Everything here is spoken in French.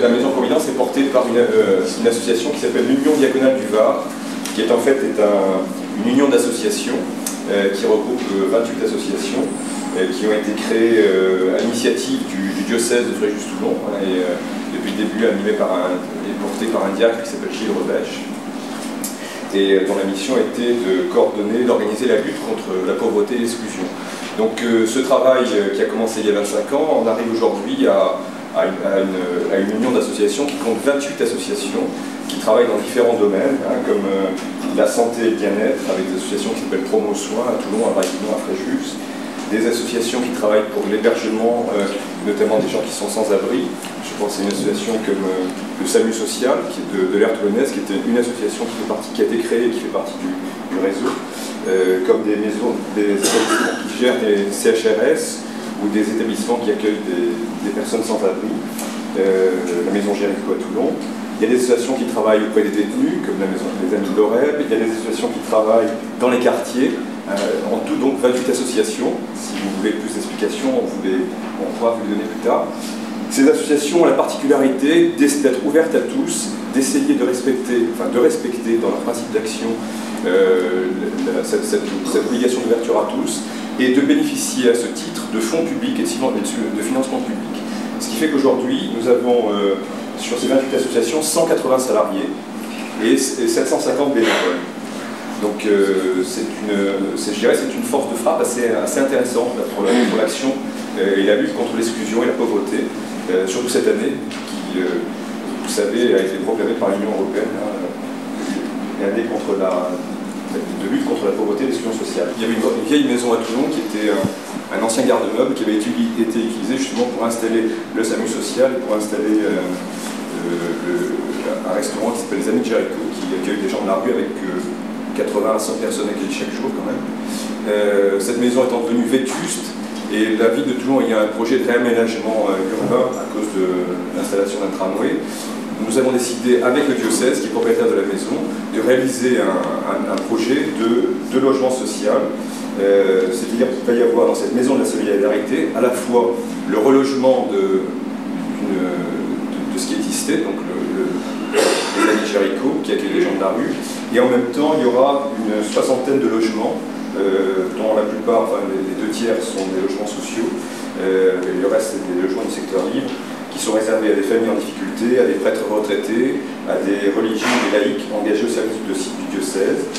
la Maison Providence est portée par une association qui s'appelle l'Union Diaconale du Var, qui est en fait une union d'associations qui regroupe 28 associations qui ont été créées à l'initiative du diocèse de Fréjus-Toulon et depuis le début animées et portées par un diacre qui s'appelle Gilles Revêche, et dont la mission était de coordonner, d'organiser la lutte contre la pauvreté et l'exclusion. Donc ce travail qui a commencé il y a 25 ans, on arrive aujourd'hui à une union d'associations qui compte 28 associations qui travaillent dans différents domaines, comme la santé et le bien-être, avec des associations qui s'appellent Promo Soins à Toulon, à Braillon, à Fréjus, des associations qui travaillent pour l'hébergement, notamment des gens qui sont sans abri. Je pense à une association comme le SAMU Social, qui est de l'Aire toulonnaise, qui est une association qui a été créée et qui fait partie du réseau, comme des maisons, des établissements qui gèrent des CHRS ou des établissements qui accueillent des personnes sans abri, la Maison Jéricho à Toulon. Il y a des associations qui travaillent auprès des détenus, comme la Maison des Amis de l'Oreb. Il y a des associations qui travaillent dans les quartiers. En tout, donc, 28 associations. Si vous voulez plus d'explications, on pourra vous les donner plus tard. Ces associations ont la particularité d'être ouvertes à tous, d'essayer de respecter dans leur principe d'action cette obligation d'ouverture à tous, et de bénéficier à ce titre de fonds publics et de financement public. Ce qui fait qu'aujourd'hui, nous avons sur ces 28 associations 180 salariés et 750 bénévoles. Donc je dirais c'est une force de frappe assez intéressante pour l'action et la lutte contre l'exclusion et la pauvreté, surtout cette année qui, vous savez, a été proclamée par l'Union européenne, l'année de lutte contre la pauvreté et l'exclusion sociale. Il y avait une vieille maison à Toulon qui était un ancien garde-meuble qui avait été utilisé justement pour installer le SAMU social et pour installer un restaurant qui s'appelle les Amis de Jéricho, qui accueille des gens de la rue avec 80 à 100 personnes accueillies chaque jour quand même. Cette maison étant devenue vétuste, et la ville de Toulon, il y a un projet de réaménagement urbain à cause de l'installation d'un tramway. Nous avons décidé, avec le diocèse, qui est propriétaire de la maison, de réaliser un projet de logement social. C'est-à-dire qu'il va y avoir dans cette maison de la solidarité à la fois le relogement de ce qui existait, donc les Amis de Jéricho, qui accueillent les gens de la rue, et en même temps, il y aura une soixantaine de logements, dont la plupart, les 2 tiers sont des logements sociaux, et le reste c'est des logements du secteur libre, qui sont réservés à des familles en difficulté, à des prêtres retraités, à des religieux et des laïcs engagés au service du diocèse.